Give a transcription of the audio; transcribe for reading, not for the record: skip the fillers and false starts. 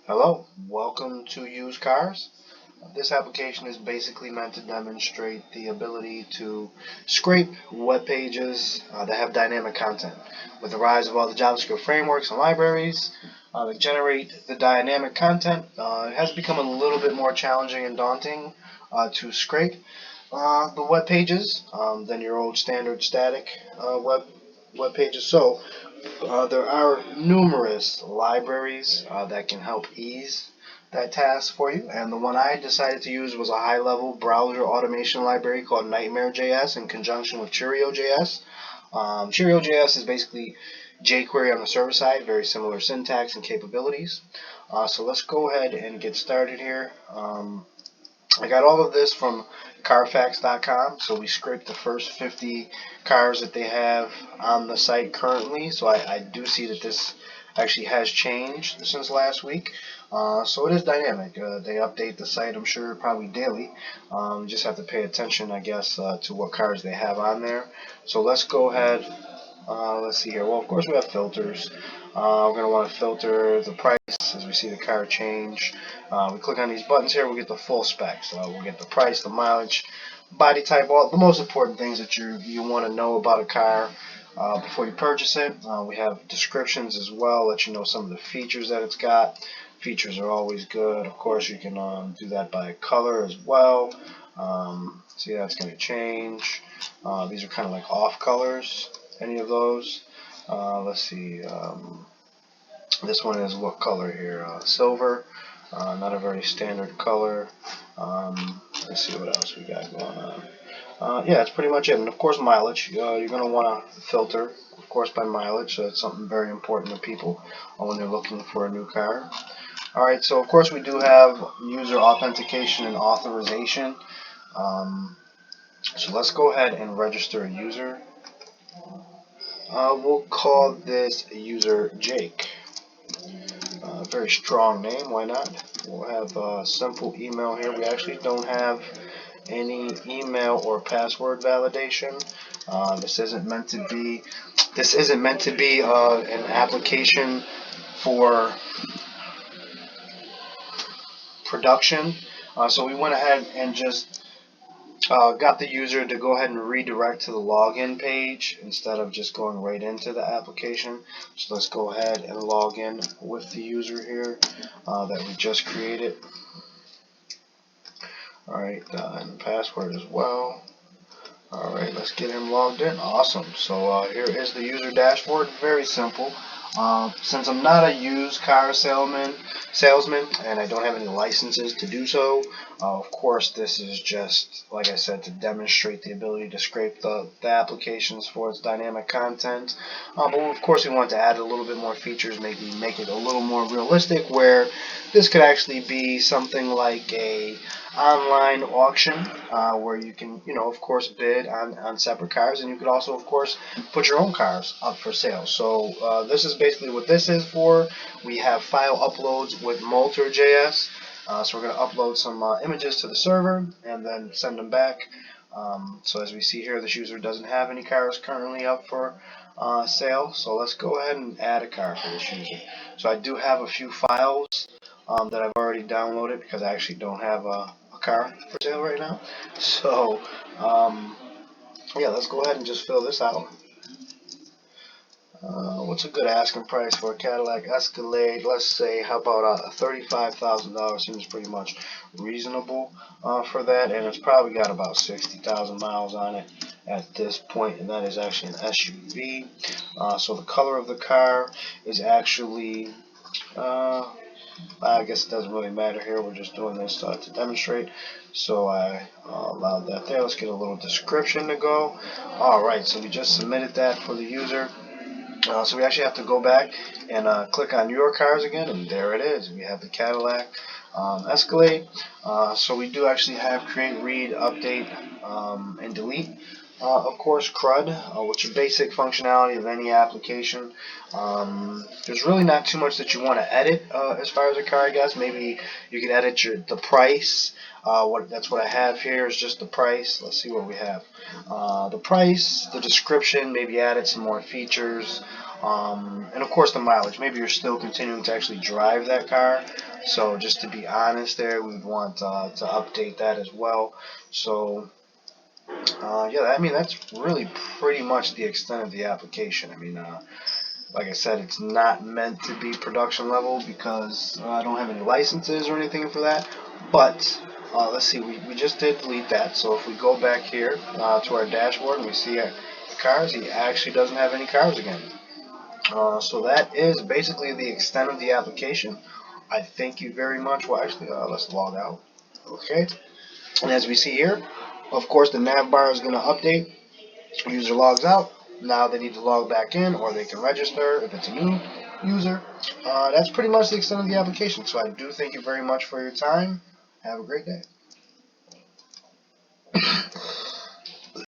Hello, welcome to Used Cars. This application is basically meant to demonstrate the ability to scrape web pages that have dynamic content. With the rise of all the JavaScript frameworks and libraries that generate the dynamic content, it has become a little bit more challenging and daunting to scrape the web pages than your old standard static web pages. So there are numerous libraries that can help ease that task for you, and the one I decided to use was a high-level browser automation library called Nightmare.js in conjunction with Cheerio.js. Cheerio.js is basically jQuery on the server side, very similar syntax and capabilities. So let's go ahead and get started here. I got all of this from Carfax.com, so we scraped the first 50 cars that they have on the site currently. So I do see that this actually has changed since last week. So it is dynamic. They update the site, I'm sure, probably daily. You just have to pay attention, I guess, to what cars they have on there. So let's go ahead. Let's see here. Well, of course, we have filters. We're going to want to filter the price as we see the car change. We click on these buttons here, we'll get the full specs. We'll get the price, the mileage, body type, all the most important things that you want to know about a car before you purchase it. We have descriptions as well, let you know some of the features that it's got. Features are always good. Of course, you can do that by color as well. See, that's going to change. These are kind of like off colors, any of those. Let's see. This one is what color here? Silver. Not a very standard color. Let's see what else we got going on. Yeah, that's pretty much it. And of course, mileage. You're going to want to filter, of course, by mileage. So it's something very important to people when they're looking for a new car. Alright, so of course we do have user authentication and authorization. So let's go ahead and register a user. We'll call this user Jake. Very strong name, why not? We'll have a simple email here. We actually don't have any email or password validation. This isn't meant to be an application for production. So we went ahead and just got the user to go ahead and redirect to the login page instead of just going right into the application. So let's go ahead and log in with the user here that we just created. Alright, and the password as well. Alright, let's get him logged in. Awesome. So here is the user dashboard. Very simple. Since I'm not a used car salesman, and I don't have any licenses to do so, of course this is just, like I said, to demonstrate the ability to scrape the applications for its dynamic content. But of course we want to add a little bit more features, maybe make it a little more realistic, where this could actually be something like a online auction where you can, of course, bid on separate cars, and you could also, of course, put your own cars up for sale. So this is basically what this is for. We have file uploads with Multer.js. So we're going to upload some images to the server and then send them back. So as we see here, this user doesn't have any cars currently up for sale. So let's go ahead and add a car for this user. So I do have a few files that I've already downloaded because I actually don't have a car for sale right now. So yeah, let's go ahead and just fill this out. What's a good asking price for a Cadillac Escalade? Let's say, how about $35,000? Seems pretty much reasonable for that, and it's probably got about 60,000 miles on it at this point, and that is actually an SUV. So the color of the car is actually I guess it doesn't really matter here. We're just doing this to demonstrate. So I allowed that there. Let's get a little description to go. Alright, so we just submitted that for the user. So we actually have to go back and click on your cars again, and there it is. We have the Cadillac Escalade. So we do actually have create, read, update, and delete. Of course, CRUD, which is basic functionality of any application. There's really not too much that you want to edit as far as a car, I guess. Maybe you can edit the price. That's what I have here is just the price. Let's see what we have. The price, the description, maybe added some more features, and of course the mileage. Maybe you're still continuing to actually drive that car. So just to be honest, there we would want to update that as well. So. Yeah, I mean, that's really pretty much the extent of the application. I mean, like I said, it's not meant to be production level because I don't have any licenses or anything for that. But let's see, we just did delete that. So if we go back here to our dashboard and we see the cars, he actually doesn't have any cars again. So that is basically the extent of the application. I thank you very much. Well, actually, let's log out. Okay. And as we see here, of course, the nav bar is going to update. User logs out. Now they need to log back in, or they can register if it's a new user. That's pretty much the extent of the application. So I do thank you very much for your time. Have a great day.